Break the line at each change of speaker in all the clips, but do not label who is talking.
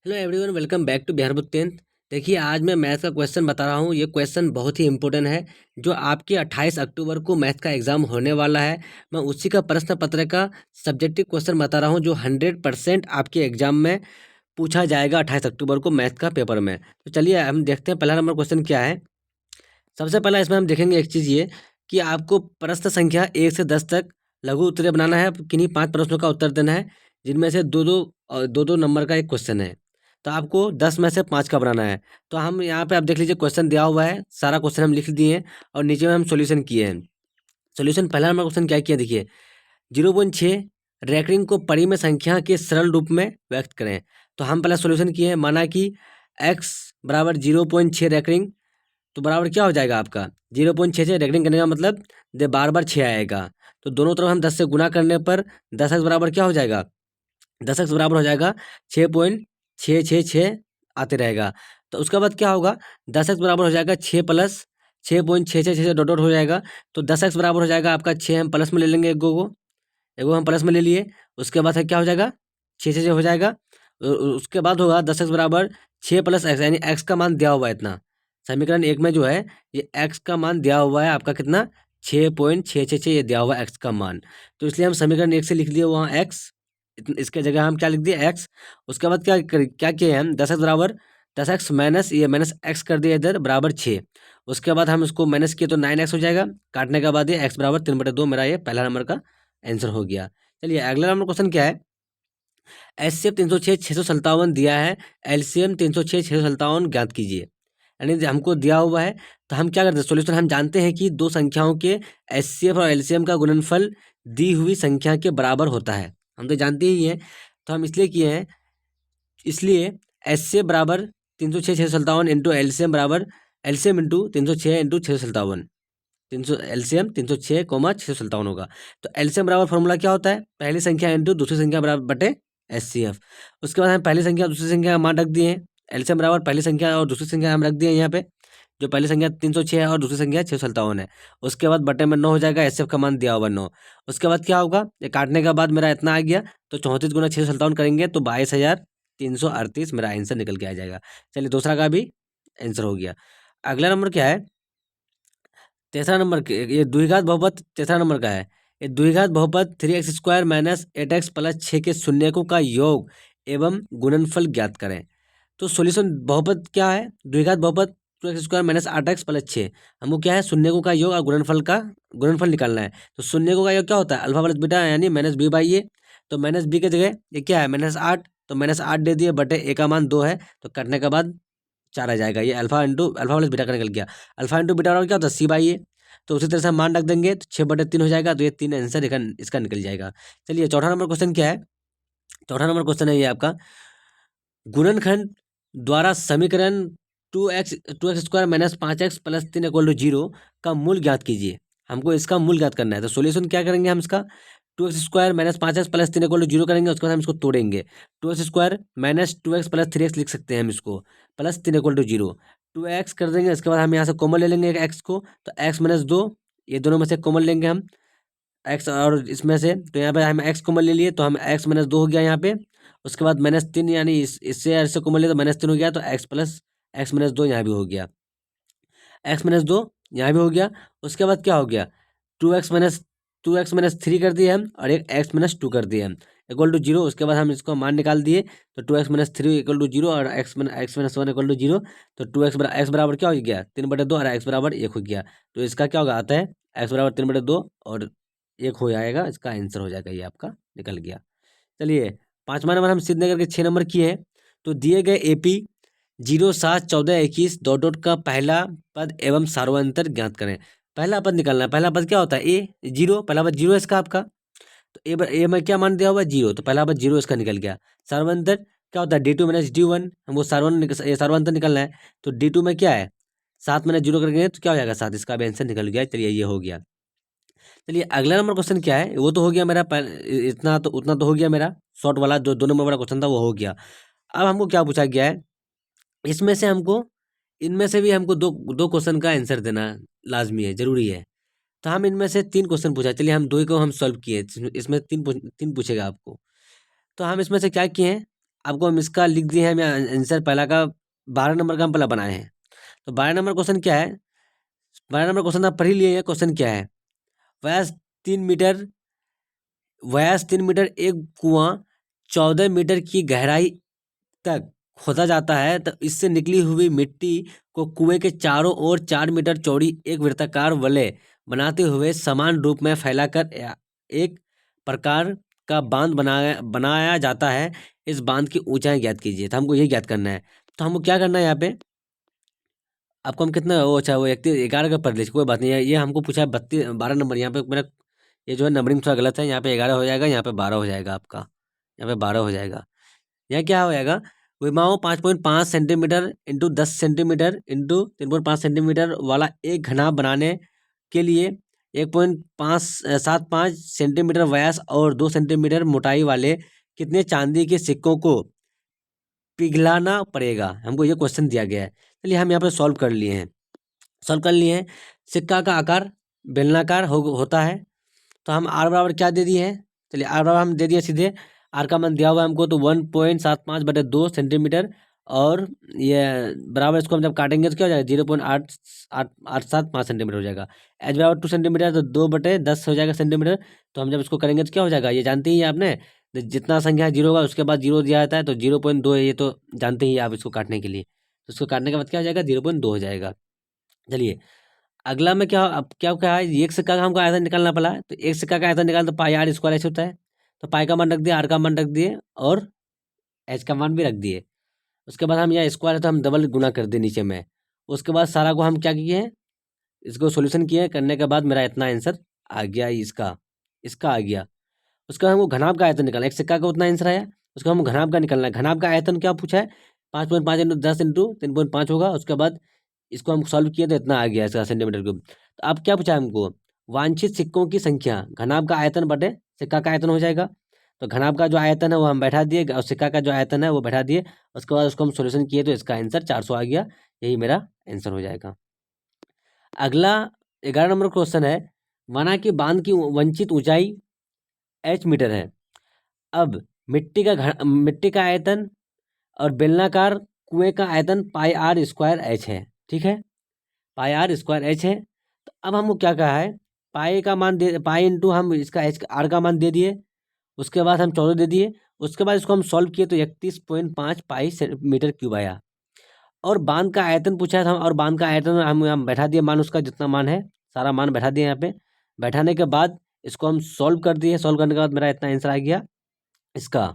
Hello everyone, welcome back to Bihar book 10th। देखिए, आज मैं मैथ्स का क्वेश्चन बता रहा हूँ। ये क्वेश्चन बहुत ही इंपॉर्टेंट है, जो आपके 28 अक्टूबर को मैथ्स का एग्जाम होने वाला है। मैं उसी का प्रश्न पत्र का सब्जेक्टिव क्वेश्चन बता रहा हूँ, जो 100% आपके एग्जाम में पूछा जाएगा 28 अक्टूबर को मैथ्स का पेपर में। तो चलिए हम देखते हैं पहला नंबर क्वेश्चन क्या है। सबसे पहला इसमें हम देखेंगे एक चीज़ ये कि आपको प्रश्न संख्या 1 से 10 तक लघु उत्तरीय बनाना है। किन्हीं 5 प्रश्नों का उत्तर देना है, जिनमें से दो दो नंबर का एक क्वेश्चन है। तो आपको 10 में से 5 का बनाना है। तो हम यहाँ पे आप देख लीजिए, क्वेश्चन दिया हुआ है, सारा क्वेश्चन हम लिख दिए हैं और नीचे में हम सॉल्यूशन किए हैं। सॉल्यूशन पहला नंबर क्वेश्चन क्या किया, देखिए 0.6 रैंकिंग को परिमेय संख्या के सरल रूप में व्यक्त करें। तो हम पहला सॉल्यूशन किए हैं, माना कि x बराबर 0.6 रैंकिंग, तो बराबर क्या हो जाएगा आपका 0.6 से रेगडिंग करने का मतलब दे बार बार 6 आएगा। तो दोनों तरफ हम 10 से गुना करने पर 10x बराबर क्या हो जाएगा, 10x बराबर हो जाएगा 6.666 आते रहेगा। तो उसके बाद क्या होगा, 10x बराबर हो जाएगा 6 प्लस 6.666 से डॉट डॉट हो जाएगा। तो 10x बराबर हो जाएगा आपका 6 हम प्लस में ले लेंगे, एगो हम प्लस में ले लिए। उसके बाद है क्या हो जाएगा, 6 हो जाएगा। उसके बाद होगा 10x बराबर 6 प्लस एक्स, यानी एक्स का मान दिया हुआ है इतना। समीकरण 1 में जो है ये एक्स का मान दिया हुआ है आपका कितना, 6.666 ये दिया हुआ है एक्स का मान। तो इसलिए हम समीकरण 1 से लिख दिए वहाँ एक्स, इसके जगह हम क्या लिख दिए एक्स। उसके बाद क्या किए हम, 10x बराबर 10x माइनस ये माइनस एक्स कर दिया इधर बराबर 6। उसके बाद हम इसको माइनस किए तो 9x हो जाएगा। काटने के बाद ये x बराबर 3/2 मेरा ये पहला नंबर का आंसर हो गया। चलिए अगला नंबर क्वेश्चन क्या है। एचसीएफ 306 657 दिया है, एलसीएम 306 657 ज्ञात कीजिए। यानी हमको दिया हुआ है, तो हम क्या करते हैं, सॉल्यूशन हम जानते हैं कि दो संख्याओं के एचसीएफ और एलसीएम का गुणनफल दी हुई संख्या के बराबर होता है, हम तो जानते ही हैं। तो हम इसलिए किए हैं, इसलिए एचसीएफ बराबर 306 657 इंटू एलसीएम बराबर LCM into 306 into 657, 300 LCM 306 comma 657 होगा। तो एलसीएम बराबर फॉर्मूला क्या होता है, पहली संख्या इंटू दूसरी संख्या बराबर बटे एचसीएफ। उसके बाद हम पहली संख्या और दूसरी संख्या का मान रख दिए हैं। एलसीएम बराबर पहली संख्या और दूसरी संख्या हम रख दिए हैं यहाँ पे, जो पहली संख्या 306 है और दूसरी संख्या 657 है। उसके बाद बटे में 9 हो जाएगा, एचसीएफ का मान दिया हुआ 9। उसके बाद क्या होगा, ये काटने के बाद मेरा इतना आ गया, तो 34 गुना 657 करेंगे तो 22,338 मेरा आंसर निकल के आ जाएगा। चलिए दूसरा का भी आंसर हो गया। अगला नंबर क्या है, तीसरा नंबर ये द्विघात बहुपद तीसरा नंबर का है। ये द्विघात बहुपद 3x² माइनस 8x प्लस 6 के शून्यकों का योग एवं गुणनफल ज्ञात करें। तो सॉल्यूशन बहुपद क्या है, द्विघात बहुपद 2x² माइनस 8x प्लस 6, हमको क्या है शून्यकों का योग और गुणनफल निकालना है। तो शून्यकों का योग क्या होता है, अल्फा प्लस बीटा यानी माइनस बी बाई ए। तो माइनस बी की जगह ये क्या है -8, तो -8 दे दिए, बटे ए का मान 2 है, तो कटने के बाद 4 आ जाएगा। ये अल्फा प्लस बीटा का निकल गया। अल्फा इंटू बीटा बराबर क्या होता है, सी बाई ए। तो उसी तरह से हम मान रख देंगे, तो 6/3 हो जाएगा। तो ये 3 आंसर इसका निकल जाएगा। चलिए चौथा नंबर क्वेश्चन क्या है। चौथा नंबर क्वेश्चन है ये आपका, गुणनखंड द्वारा समीकरण 2x² minus 5x plus 3 equal to 0 का मूल ज्ञात कीजिए। हमको इसका मूल ज्ञात करना है। तो सोल्यूशन क्या करेंगे हम इसका, 2x² minus 5x plus 3 equal to 0 करेंगे। उसके बाद हम इसको तोड़ेंगे, 2x² minus 2x plus 3x लिख सकते हैं हम इसको, प्लस 3 इक्वल टू 0। 2x कर देंगे, इसके बाद हम यहाँ से कॉमन ले लेंगे x को, तो x माइनस 2, ये दोनों में से कॉमन लेंगे हम x और इसमें से। तो यहाँ पे हम x कॉमन ले लिए, तो हम x माइनस 2 हो गया यहाँ पे। उसके बाद -3, यानी इससे ऐसे कॉमन लिए तो -3 हो गया, तो x प्लस x माइनस 2 यहाँ भी हो गया, x माइनस 2 यहाँ भी हो गया। उसके बाद क्या हो गया, 2x माइनस 3 कर दिए हम, और एक x माइनस 2 कर दिए हम इक्वल टू 0। उसके बाद हम इसको मान निकाल दिए, तो 2x-3 इक्वल टू 0 और x-1 इक्वल टू 0। तो 2x बराबर क्या हो गया, 3/2, और x बराबर 1 हो गया। तो इसका क्या होगा, आता है x बराबर 3/2 और 1 हो जाएगा, इसका आंसर हो जाएगा, ये आपका निकल गया। चलिए पाँचवा नंबर हम सीधे करके 6 नंबर किए हैं। तो दिए गए एपी 0, 7, 14, 21 डॉट डॉट का पहला पद एवं सार्वंतर ज्ञात करें। पहला पद निकालना है। पहला पद क्या होता है, ए 0, पहला पद 0 है इसका आपका। तो ए में क्या मान दिया हुआ है 0, तो पहला पद 0 इसका निकल गया। सार्वंतर क्या होता है, D2 माइनस D1, हमको सार्वंतर निकलना है। तो D2 में क्या है, 7 माइनस 0 करेंगे तो क्या हो जाएगा 7, इसका भी आंसर निकल गया। चलिए ये हो गया। चलिए अगला नंबर क्वेश्चन क्या है, वो तो हो गया मेरा इतना तो उतना तो हो गया मेरा शॉर्ट वाला, जो 2 नंबर वाला क्वेश्चन था वो हो गया। अब हमको क्या पूछा गया है, इसमें से हमको इनमें से भी हमको दो दो क्वेश्चन का आंसर देना लाजमी है, जरूरी है। तो हम इनमें से 3 क्वेश्चन पूछा, चलिए हम 2 ही को हम सॉल्व किए, इसमें 3 पूछेगा आपको। तो हम इसमें से क्या किए हैं, आपको हम इसका लिख दिए हैं, मैं आंसर पहला का 12 नंबर का हम पहला बनाए हैं। तो 12 नंबर क्वेश्चन क्या है, 12 नंबर क्वेश्चन आप पढ़ ही लिए हैं। क्वेश्चन क्या है, व्यास 3 मीटर, व्यास 3 मीटर एक कुआं 14 मीटर की गहराई तक खोदा जाता है, तो इससे निकली हुई मिट्टी को कुएं के चारों ओर 4 मीटर चौड़ी एक वृत्ताकार वलय बनाते हुए समान रूप में फैलाकर एक प्रकार का बांध बनाया बनाया जाता है। इस बांध की ऊंचाई ज्ञात कीजिए। तो हमको ये ज्ञात करना है। तो हमको क्या करना है यहाँ पे, आपको हम कितना वो, अच्छा वो 11 का पढ़ लीजिए, कोई बात नहीं है। ये हमको पूछा है 12 नंबर। यहाँ पे मेरा ये जो है नंबरिंग थोड़ा गलत है। यहाँ पे 11 हो जाएगा, यहाँ पे 12 हो जाएगा आपका, यहाँ पे 12 हो जाएगा। यहाँ क्या हो जाएगा, विमाओं 5.5 centimetre into 10 centimetre into 3.5 centimetre वाला एक घनाभ बनाने के लिए 1.575 सेंटीमीटर व्यास और 2 सेंटीमीटर मोटाई वाले कितने चांदी के सिक्कों को पिघलाना पड़ेगा। हमको ये क्वेश्चन दिया गया है। चलिए हम यहाँ पे सॉल्व कर लिए हैं, सॉल्व कर लिए हैं। सिक्का का आकार बेलनाकार होता है। तो हम आर बराबर क्या दे दिए हैं, चलिए आर बराबर हम दे दिए सीधे। आर का मान दिया हुआ है हमको, तो 1.75/2 सेंटीमीटर, और ये बराबर इसको हम जब काटेंगे तो क्या हो जाएगा, 0.8885 सेंटीमीटर हो जाएगा। एच बराबर 2 सेंटीमीटर, तो 2/10 हो जाएगा सेंटीमीटर। तो हम जब इसको करेंगे तो क्या हो जाएगा, ये जानते ही हैं आपने, जितना संख्या जीरो होगा उसके बाद जीरो दिया जाता है, तो 0.2 है, ये तो जानते ही हैं आप इसको काटने के लिए। तो इसको काटने के बाद क्या हो जाएगा, 0.2 हो जाएगा। चलिए अगला में क्या, अब क्या है, एक सिक्का का हमको आयतन निकालना पड़ा। तो एक सिक्का का आयतन निकालना तो पाई आर स्क्वायर ऐसे होता है। तो पाई का मान रख दिया, आर का मान रख दिए, और एच का मान भी रख दिए। उसके बाद हम यहाँ स्क्वायर है तो हम डबल गुना कर दिए नीचे में। उसके बाद सारा को हम क्या किए हैं, इसको सोल्यूशन किए, करने के बाद मेरा इतना आंसर आ गया, इसका इसका आ गया। उसका हमको घनाभ का आयतन निकालना, एक सिक्का का उतना आंसर आया, उसका हमको घनाभ का निकालना है। घनाभ का आयतन क्या पूछा है, 5.5 इंटू 10 इंटू 3.5 होगा। उसके बाद इसको हम सॉल्व किए तो इतना आ गया इसका सेंटीमीटर क्यूब। तो अब क्या पूछा है हमको, वांछित सिक्कों की संख्या, घनाभ का आयतन बटे सिक्का का आयतन हो जाएगा। तो घनाभ का जो आयतन है वो हम बैठा दिए, और सिक्का का जो आयतन है वो बैठा दिए। उसके बाद उसको हम सोल्यूशन किए तो इसका आंसर 400 आ गया। यही मेरा आंसर हो जाएगा। अगला 11 नंबर क्वेश्चन है, माना कि बांध की वंचित ऊंचाई h मीटर है। अब मिट्टी का आयतन और बेलनाकार कुएं का आयतन पाई आर स्क्वायर एच है। ठीक है, पाई आर स्क्वायर एच है। तो अब हमको क्या कहा है, पाई का मान दे, पाई इंटू हम इसका एच आर का मान दे दिए। उसके बाद हम 14 दे दिए। उसके बाद इसको हम सॉल्व किए तो 31.5 पाई मीटर क्यूब आया। और बांध का आयतन पूछा था, और बांध का आयतन हम बैठा दिए, मान उसका जितना मान है सारा मान बैठा दिए यहाँ पे। बैठाने के बाद इसको हम सॉल्व कर दिए। सॉल्व करने के बाद मेरा इतना आंसर आ गया इसका।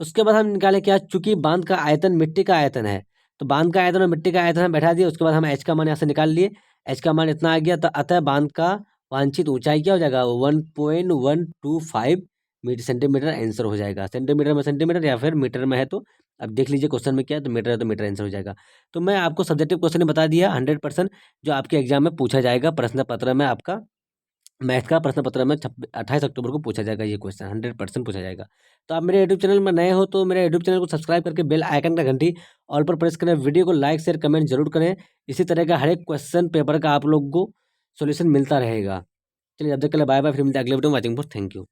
उसके बाद हम निकाले क्या, चूंकि बांध का आयतन मिट्टी का आयतन है, तो बांध का आयतन और मिट्टी का आयतन हम बैठा दिए। उसके बाद हम एच का मान यहाँ से निकाल लिए, एच का मान इतना आ गया। तो अतः बांध का वांछित ऊंचाई क्या हो जाएगा, 1.125 मीटर सेंटीमीटर आंसर हो जाएगा। सेंटीमीटर में सेंटीमीटर, या फिर मीटर में है तो अब देख लीजिए क्वेश्चन में क्या है, तो मीटर है तो मीटर आंसर हो जाएगा। तो मैं आपको सब्जेक्टिव क्वेश्चन बता दिया 100%, जो आपके एग्जाम में पूछा जाएगा, प्रश्न पत्र में आपका मैथ का प्रश्न पत्र में 28 अक्टूबर को पूछा जाएगा। ये क्वेश्चन 100% पूछा जाएगा। तो आप मेरे यूट्यूब चैनल में नए हो तो मेरे यूट्यूब चैनल को सब्सक्राइब करके बेल आइकन का घंटी ऑल पर प्रेस करें। वीडियो को लाइक शेयर कमेंट जरूर करें। इसी तरह का हर एक क्वेश्चन पेपर का आप लोग को सोल्यूशन मिलता रहेगा। चलिए अब तक के लिए बाय बाय, फिर मिलते हैं अगले वीडियो में। Watching for, thank you.